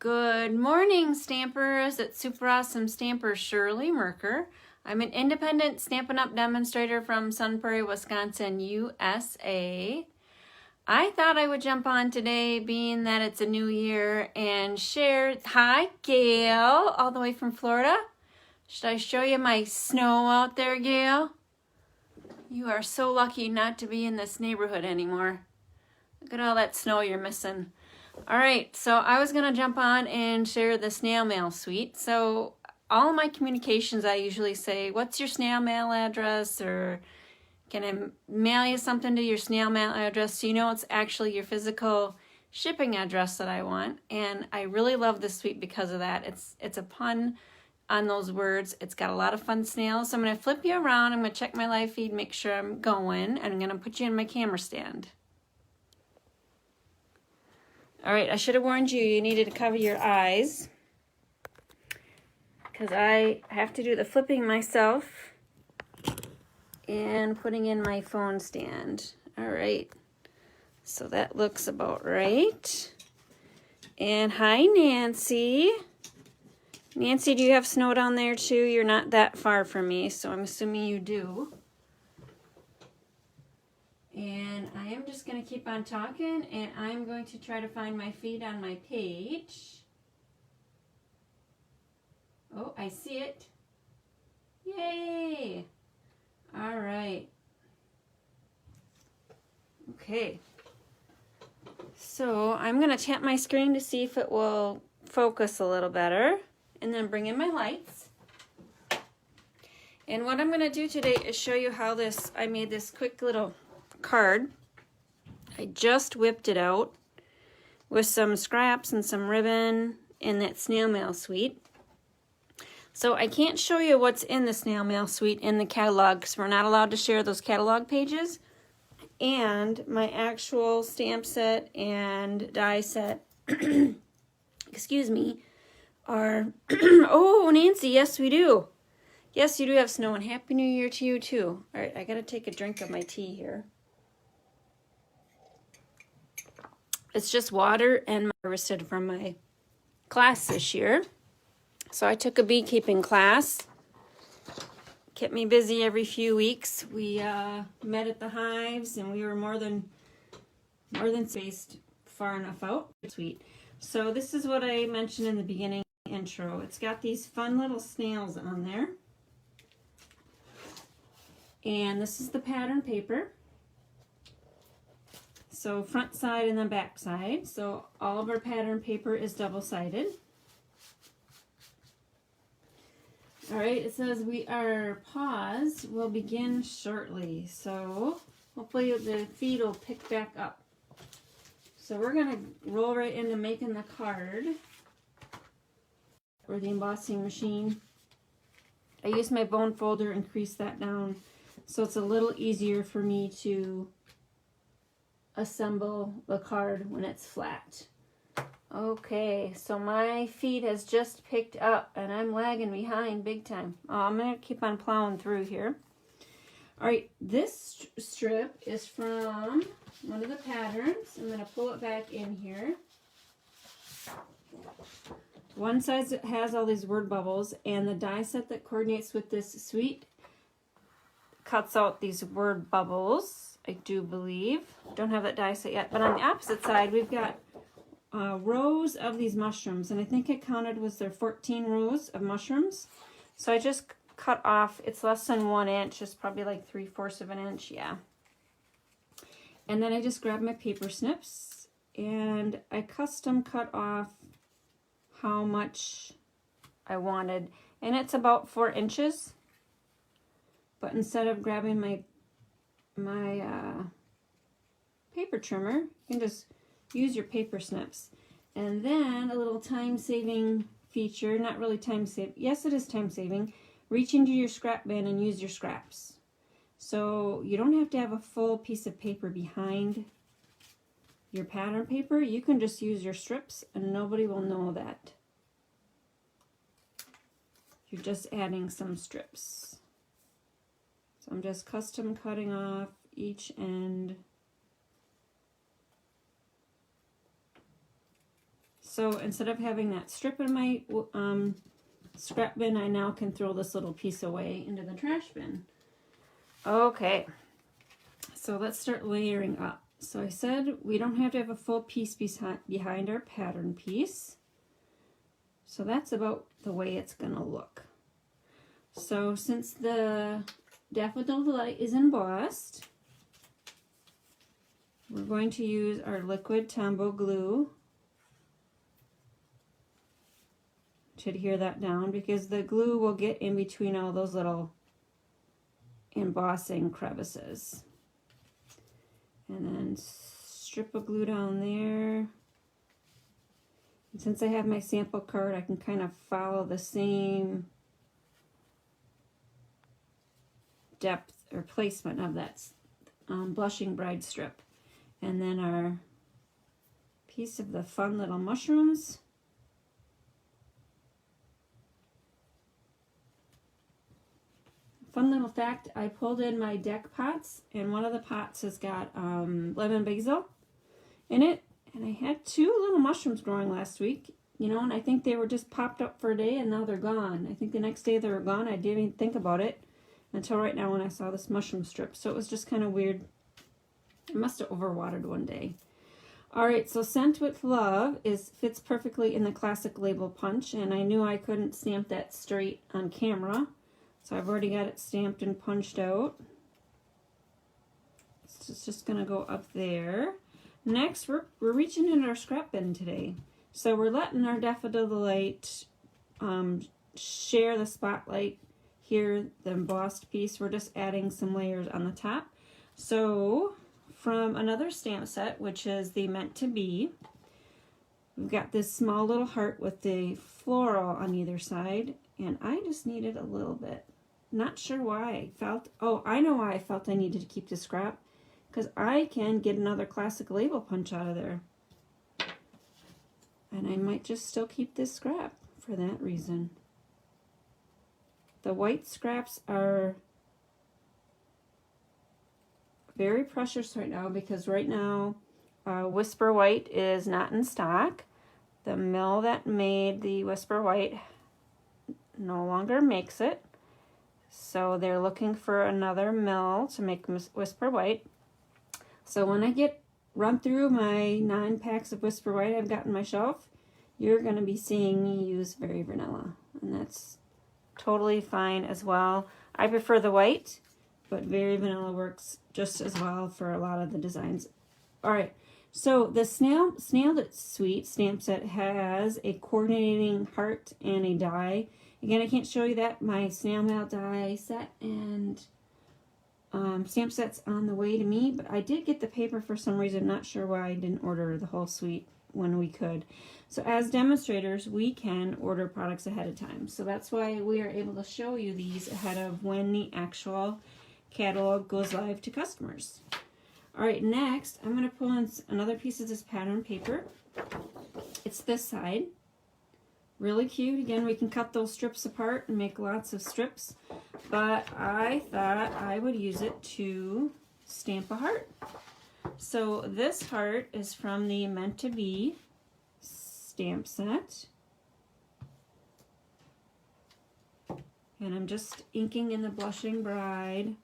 Good morning, Stampers. It's Super Awesome Stamper Shirley Merker. I'm an independent Stampin' Up! Demonstrator from Sun Prairie, Wisconsin, USA. I thought I would jump on today, being that it's a new year, and share. Hi, Gail, all the way from Florida. Should I show you my snow out there, Gail? You are so lucky not to be in this neighborhood anymore. Look at all that snow you're missing. All right, so I was going to jump on and share the snail mail suite. So all of my communications, I usually say, what's your snail mail address? Or can I mail you something to your snail mail address so you know it's actually your physical shipping address that I want. And I really love this suite because of that. It's a pun on those words. It's got a lot of fun snails. So I'm going to flip you around. I'm going to check my live feed, make sure I'm going. And I'm going to put you in my camera stand. All right, I should have warned you, you needed to cover your eyes because I have to do the flipping myself and putting in my phone stand. All right, so that looks about right. And hi, Nancy. Nancy, do you have snow down there too? You're not that far from me, so I'm assuming you do. And I am just going to keep on talking, and I'm going to try to find my feed on my page. Oh, I see it. Yay! All right. Okay. So I'm going to tap my screen to see if it will focus a little better, and then bring in my lights. And what I'm going to do today is show you how I made this quick little card. I just whipped it out with some scraps and some ribbon in that snail mail suite. So I can't show you what's in the snail mail suite in the catalog because we're not allowed to share those catalog pages. And my actual stamp set and die set, excuse me, are, oh, Nancy, yes we do. Yes, you do have snow, and Happy New Year to you too. All right, I gotta take a drink of my tea here. It's just water and harvested from my class this year. So I took a beekeeping class. Kept me busy every few weeks. We met at the hives, and we were more than spaced far enough out. Sweet. So this is what I mentioned in the beginning intro. It's got these fun little snails on there. And this is the pattern paper. So front side and then back side. So all of our pattern paper is double-sided. All right, it says our pause will begin shortly. So hopefully the feed will pick back up. So we're gonna roll right into making the card or the embossing machine. I used my bone folder and creased that down so it's a little easier for me to assemble the card when it's flat. Okay, so my feed has just picked up and I'm lagging behind big time. I'm going to keep on plowing through here. All right, this strip is from one of the patterns. I'm going to pull it back in here. One side has all these word bubbles, and the die set that coordinates with this suite cuts out these word bubbles. I do believe. Don't have that die set yet. But on the opposite side, we've got rows of these mushrooms. And I think I counted was there 14 rows of mushrooms. So I just cut off, it's less than 1 inch. It's probably like 3/4 of an inch. Yeah. And then I just grabbed my paper snips. And I custom cut off how much I wanted. And it's about 4 inches. But instead of grabbing my paper trimmer, you can just use your paper snips. And then a little time-saving feature, not really time-saving, yes it is time-saving, reach into your scrap bin and use your scraps. So you don't have to have a full piece of paper behind your pattern paper. You can just use your strips and nobody will know that you're just adding some strips. So I'm just custom cutting off each end So instead of having that strip in my scrap bin, I now can throw this little piece away into the trash bin. Okay, so let's start layering up. So I said we don't have to have a full piece behind our pattern piece. So that's about the way it's going to look. So since the Daffodil Delight is embossed, we're going to use our liquid Tombow glue to adhere that down, because the glue will get in between all those little embossing crevices. And then strip of glue down there. And since I have my sample card, I can kind of follow the same depth or placement of that blushing bride strip. And then our piece of the fun little mushrooms. Fun little fact, I pulled in my deck pots, and one of the pots has got lemon basil in it. And I had 2 little mushrooms growing last week, you know, and I think they were just popped up for a day and now they're gone. I think the next day they were gone. I didn't even think about it until right now when I saw this mushroom strip. So it was just kind of weird. I must have overwatered one day. All right, so Scent with Love fits perfectly in the classic label punch, and I knew I couldn't stamp that straight on camera. So I've already got it stamped and punched out. It's just gonna go up there. Next, we're reaching into our scrap bin today. So we're letting our Daffodil Delight share the spotlight here, the embossed piece. We're just adding some layers on the top. So from another stamp set, which is the Meant to Be, we've got this small little heart with the floral on either side, and I just needed a little bit. Not sure why I felt, oh, I know why I felt I needed to keep the scrap. Because I can get another classic label punch out of there. And I might just still keep this scrap for that reason. The white scraps are very precious right now, because right now Whisper White is not in stock. The mill that made the Whisper White no longer makes it. So they're looking for another mill to make Whisper White. So when I run through my 9 packs of Whisper White I've got on my shelf, you're going to be seeing me use Very Vanilla. And that's totally fine as well. I prefer the white, but Very Vanilla works just as well for a lot of the designs. All right, so the Snailed Suite stamp set has a coordinating heart and a die. Again, I can't show you that. My snail mail die set and stamp set's on the way to me, but I did get the paper for some reason. Not sure why I didn't order the whole suite when we could. So as demonstrators, we can order products ahead of time. So that's why we are able to show you these ahead of when the actual catalog goes live to customers. All right, next I'm going to pull in another piece of this pattern paper. It's this side. Really cute. Again, we can cut those strips apart and make lots of strips, but I thought I would use it to stamp a heart. So this heart is from the Meant to Be stamp set. And I'm just inking in the Blushing Bride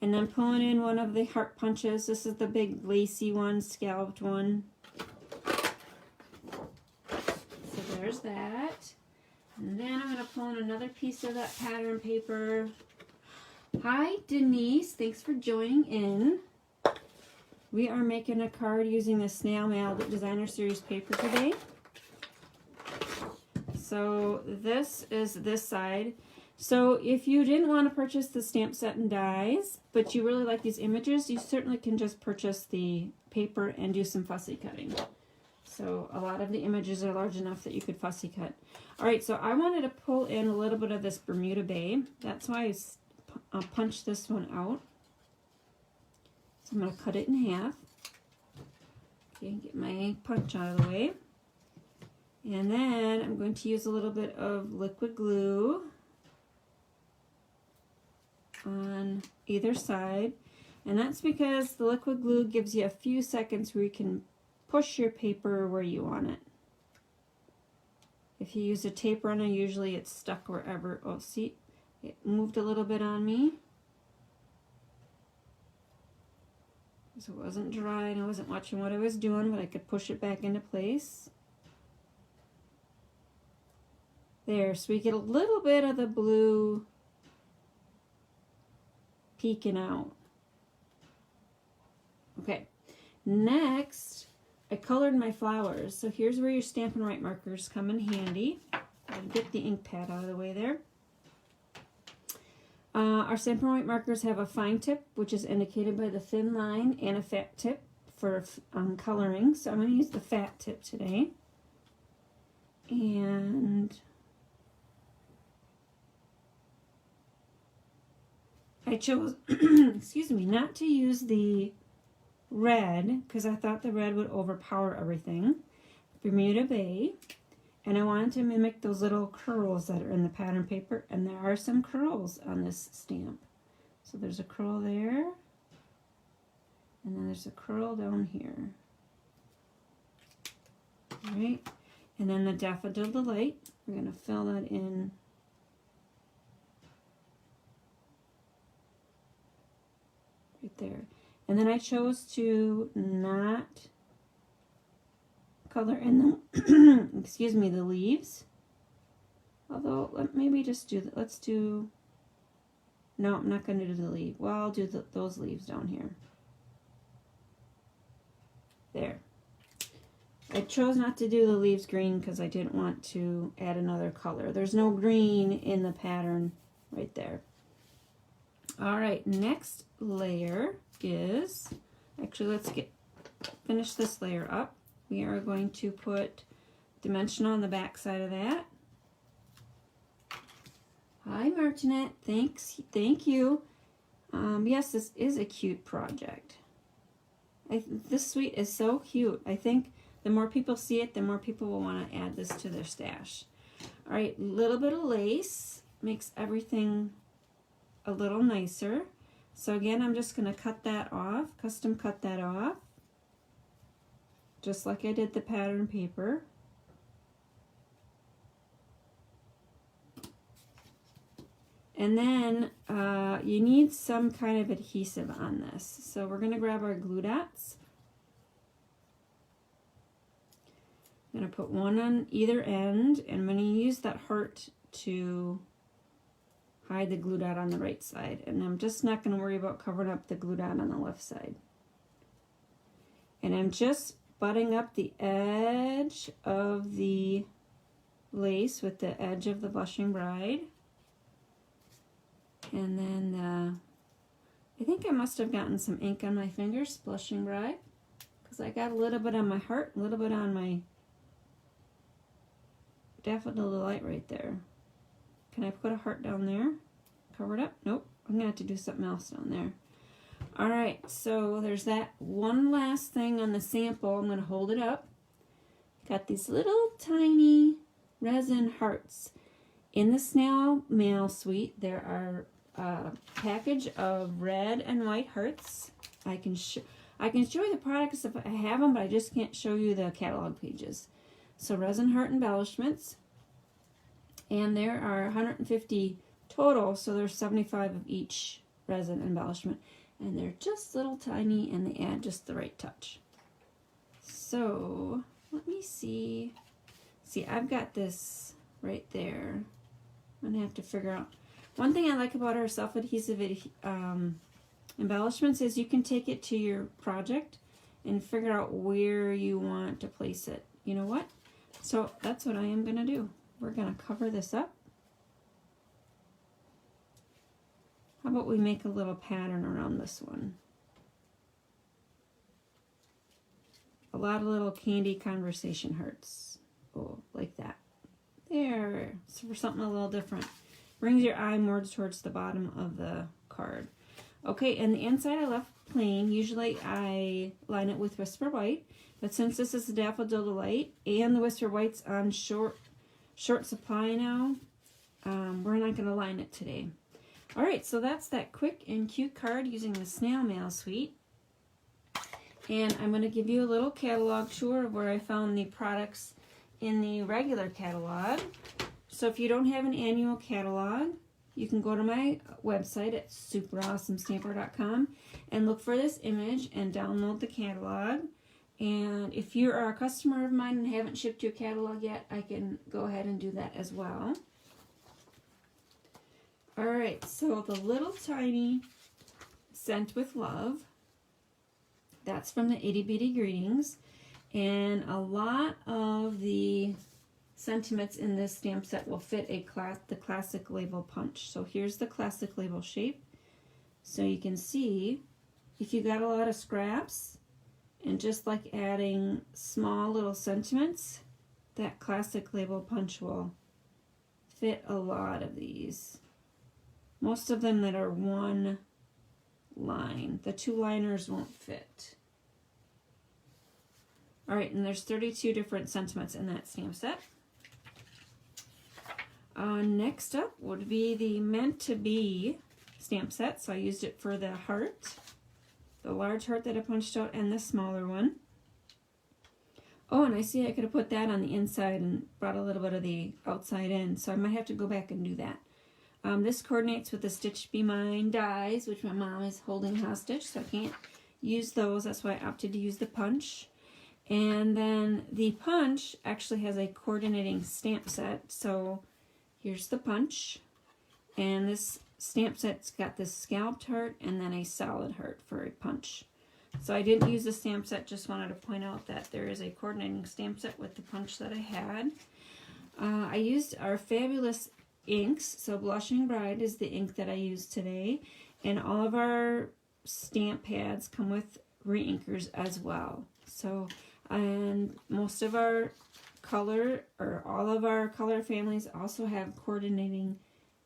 and then pulling in one of the heart punches. This is the big lacy one, scalloped one. There's that. And then I'm going to pull in another piece of that pattern paper. Hi, Denise. Thanks for joining in. We are making a card using the Snail Mail Designer Series paper today. So this is this side. So if you didn't want to purchase the stamp set and dies, but you really like these images, you certainly can just purchase the paper and do some fussy cutting. So a lot of the images are large enough that you could fussy cut. All right, so I wanted to pull in a little bit of this Bermuda Bay. That's why I punched this one out. So I'm going to cut it in half. Okay, get my punch out of the way. And then I'm going to use a little bit of liquid glue on either side. And that's because the liquid glue gives you a few seconds where you can push your paper where you want it. If you use a tape runner, usually it's stuck wherever. Oh, see, it moved a little bit on me. So it wasn't dry and I wasn't watching what I was doing, but I could push it back into place. There, so we get a little bit of the blue peeking out. Okay, next I colored my flowers. So here's where your Stampin' Right markers come in handy. I'll get the ink pad out of the way there. Our Stampin' Right markers have a fine tip, which is indicated by the thin line, and a fat tip for coloring. So I'm going to use the fat tip today. And I chose, excuse me, not to use the red because I thought the red would overpower everything. Bermuda Bay. And I wanted to mimic those little curls that are in the pattern paper, and there are some curls on this stamp. So there's a curl there, and then there's a curl down here. All right, and then the Daffodil Delight, we're going to fill that in right there. And then I chose to not color in the, excuse me, the leaves. Although, maybe just do, let's do, no, I'm not going to do the leaf. Well, I'll do those leaves down here. There. I chose not to do the leaves green because I didn't want to add another color. There's no green in the pattern right there. All right, next layer is, actually let's finish this layer up. We are going to put dimensional on the back side of that. Hi, Martinette. Thanks. Thank you. Yes, this is a cute project. This suite is so cute. I think the more people see it, the more people will want to add this to their stash. All right, a little bit of lace makes everything a little nicer. So again, I'm just going to cut that off, custom cut that off, just like I did the pattern paper. And then you need some kind of adhesive on this. So we're going to grab our glue dots. I'm going to put one on either end, and I'm going to use that heart to hide the glue dot on the right side. And I'm just not going to worry about covering up the glue dot on the left side. And I'm just butting up the edge of the lace with the edge of the Blushing Bride. And then I think I must have gotten some ink on my fingers, Blushing Bride, because I got a little bit on my heart, a little bit on my Daffodil Delight right there. Can I put a heart down there? Cover it up? Nope. I'm going to have to do something else down there. All right, so there's that one last thing on the sample. I'm going to hold it up. Got these little tiny resin hearts. In the snail mail suite, there are a package of red and white hearts. I can show you the products if I have them, but I just can't show you the catalog pages. So resin heart embellishments, and there are 150 total, so there's 75 of each resin embellishment, and they're just little tiny, and they add just the right touch. So let me see. See, I've got this right there. I'm gonna have to figure out. One thing I like about our self-adhesive embellishments is you can take it to your project and figure out where you want to place it. You know what? So that's what I am gonna do. We're gonna cover this up. How about we make a little pattern around this one? A lot of little candy conversation hearts. Oh, like that. There. So for something a little different. Brings your eye more towards the bottom of the card. Okay, and the inside I left plain. Usually I line it with Whisper White, but since this is the Daffodil Delight and the Whisper White's on short supply now, we're not going to line it today. All right, so that's that quick and cute card using the Snail Mail Suite. And I'm going to give you a little catalog tour of where I found the products in the regular catalog. So if you don't have an annual catalog, you can go to my website at superawesomestamper.com and look for this image and download the catalog. And if you are a customer of mine and haven't shipped you a catalog yet, I can go ahead and do that as well. Alright, so the little tiny Sent with Love, that's from the Itty Bitty Greetings. And a lot of the sentiments in this stamp set will fit the classic label punch. So here's the classic label shape. So you can see if you got a lot of scraps and just like adding small little sentiments, that classic label punch will fit a lot of these. Most of them that are one line. The two liners won't fit. Alright, and there's 32 different sentiments in that stamp set. Next up would be the Meant to Be stamp set. So I used it for the heart, the large heart that I punched out, and the smaller one. Oh, and I see I could have put that on the inside and brought a little bit of the outside in, so I might have to go back and do that. This coordinates with the Stitch Be Mine dies, which my mom is holding hostage, so I can't use those. That's why I opted to use the punch. And then the punch actually has a coordinating stamp set. So here's the punch. And this stamp set's got this scalloped heart and then a solid heart for a punch. So I didn't use the stamp set, just wanted to point out that there is a coordinating stamp set with the punch that I had. I used our fabulous inks. So Blushing Bride is the ink that I used today. And all of our stamp pads come with reinkers as well. So, and most of our color, or all of our color families also have coordinating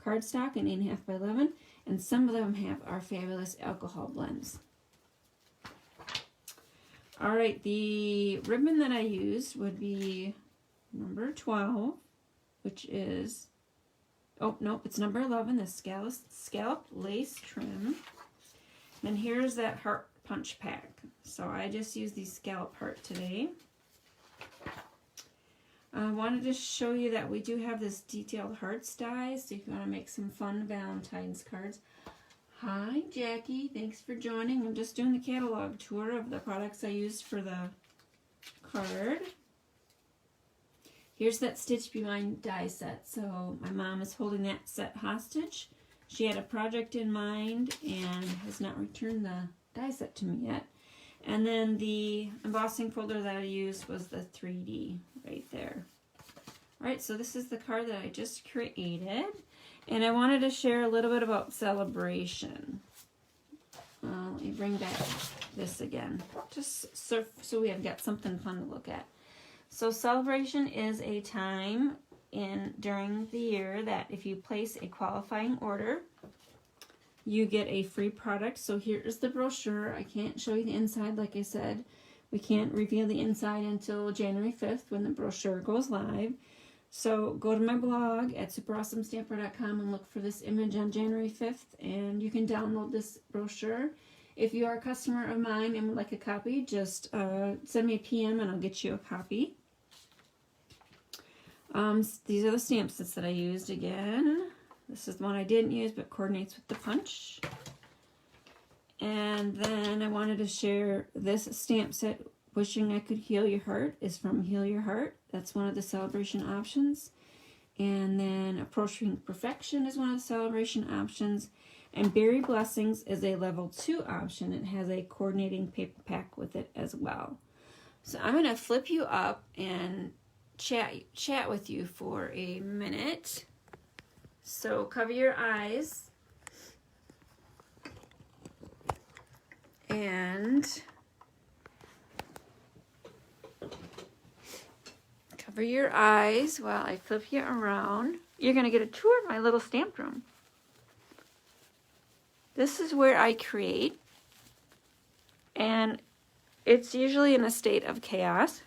cardstock in 8.5 by 11. And some of them have our fabulous alcohol blends. Alright, the ribbon that I used would be number 12, which is, oh, nope, it's number 11, the scalloped lace trim. And here's that heart punch pack. So I just used the scallop heart today. I wanted to show you that we do have this detailed hearts die, so if you want to make some fun Valentine's cards. Hi, Jackie. Thanks for joining. I'm just doing the catalog tour of the products I used for the card. Here's that Stitch Be Mine die set. So my mom is holding that set hostage. She had a project in mind and has not returned the die set to me yet. And then the embossing folder that I used was the 3D right there. Alright, so this is the card that I just created. And I wanted to share a little bit about celebration. Let me bring back this again, just so we have got something fun to look at. So celebration is a time during the year that if you place a qualifying order, you get a free product. So here is the brochure. I can't show you the inside, like I said. We can't reveal the inside until January 5th when the brochure goes live. So go to my blog at superawesomestamper.com and look for this image on January 5th, and you can download this brochure. If you are a customer of mine and would like a copy, just send me a PM and I'll get you a copy. These are the stamp sets that I used again. This is the one I didn't use but coordinates with the punch. And then I wanted to share this stamp set, Wishing I Could Heal Your Heart, is from Heal Your Heart. That's one of the celebration options. And then Approaching Perfection is one of the celebration options. And Berry Blessings is a level 2 option. It has a coordinating paper pack with it as well. So I'm going to flip you up and chat with you for a minute. So cover your eyes. And cover your eyes while I flip you around. You're going to get a tour of my little stamp room. This is where I create, and it's usually in a state of chaos.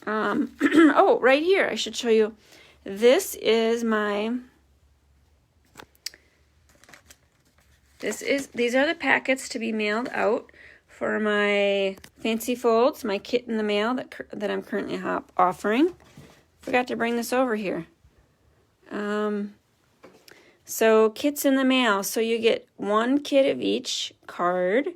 Oh, right here, I should show you. This is these are the packets to be mailed out for my fancy folds, my kit in the mail that I'm currently offering. Forgot to bring this over here. So kits in the mail. So you get one kit of each card,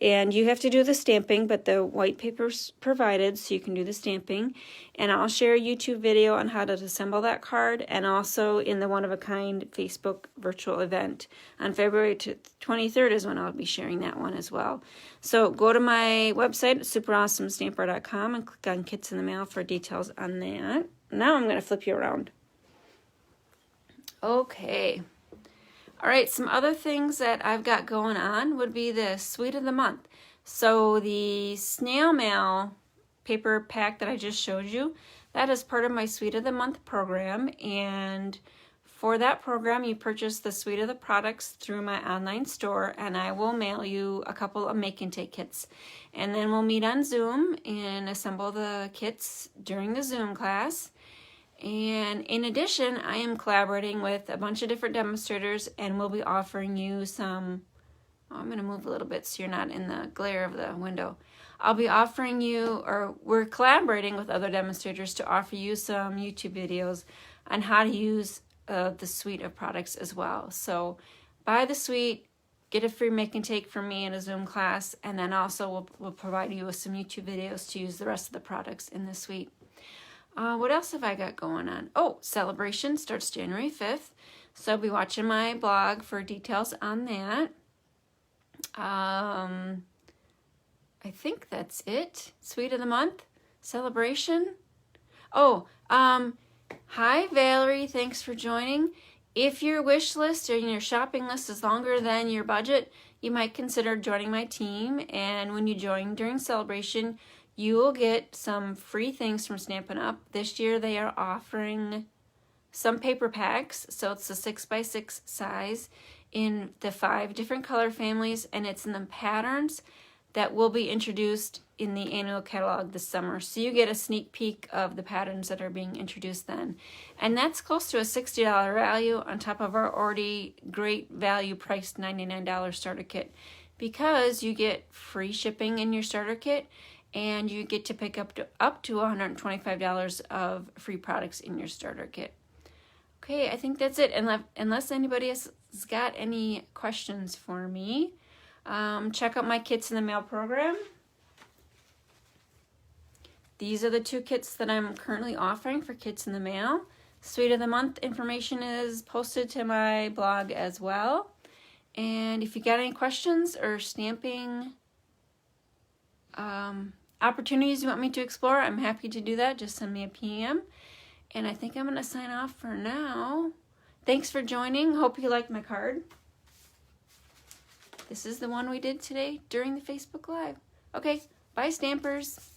and you have to do the stamping, but the white paper's provided so you can do the stamping. And I'll share a YouTube video on how to assemble that card, and also in the one-of-a-kind Facebook virtual event on February 23rd is when I'll be sharing that one as well. So go to my website, superawesomestamper.com, and click on Kits in the Mail for details on that. Now I'm going to flip you around. Okay. All right, some other things that I've got going on would be the Sweet of the Month. So the snail mail paper pack that I just showed you, that is part of my Sweet of the Month program. And for that program, you purchase the Sweet of the products through my online store, and I will mail you a couple of make and take kits. And then we'll meet on Zoom and assemble the kits during the Zoom class. And in addition, I am collaborating with a bunch of different demonstrators, and we'll be offering you some, I'm going to move a little bit so you're not in the glare of the window. I'll be offering you, or we're collaborating with other demonstrators to offer you some YouTube videos on how to use the suite of products as well. So buy the suite, get a free make and take from me in a Zoom class, and then also we'll provide you with some YouTube videos to use the rest of the products in the suite. What else have I got going on? Oh, Celebration starts January 5th. So I'll be watching my blog for details on that. I think that's it. Sweet of the Month, Celebration. Oh, hi Valerie, thanks for joining. If your wish list or your shopping list is longer than your budget, you might consider joining my team. And when you join during Celebration, you will get some free things from Stampin' Up! This year they are offering some paper packs, so it's a 6x6 size in the 5 different color families, and it's in the patterns that will be introduced in the annual catalog this summer. So you get a sneak peek of the patterns that are being introduced then. And that's close to a $60 value on top of our already great value priced $99 starter kit, because you get free shipping in your starter kit, and you get to pick up to $125 of free products in your starter kit. Okay, I think that's it. Unless anybody has got any questions for me, check out my Kits in the Mail program. These are the 2 kits that I'm currently offering for Kits in the Mail. Sweet of the Month information is posted to my blog as well. And if you got any questions or stamping opportunities you want me to explore, I'm happy to do that. Just send me a PM. And I think I'm going to sign off for now. Thanks for joining. Hope you liked my card. This is the one we did today during the Facebook Live. Okay, bye Stampers.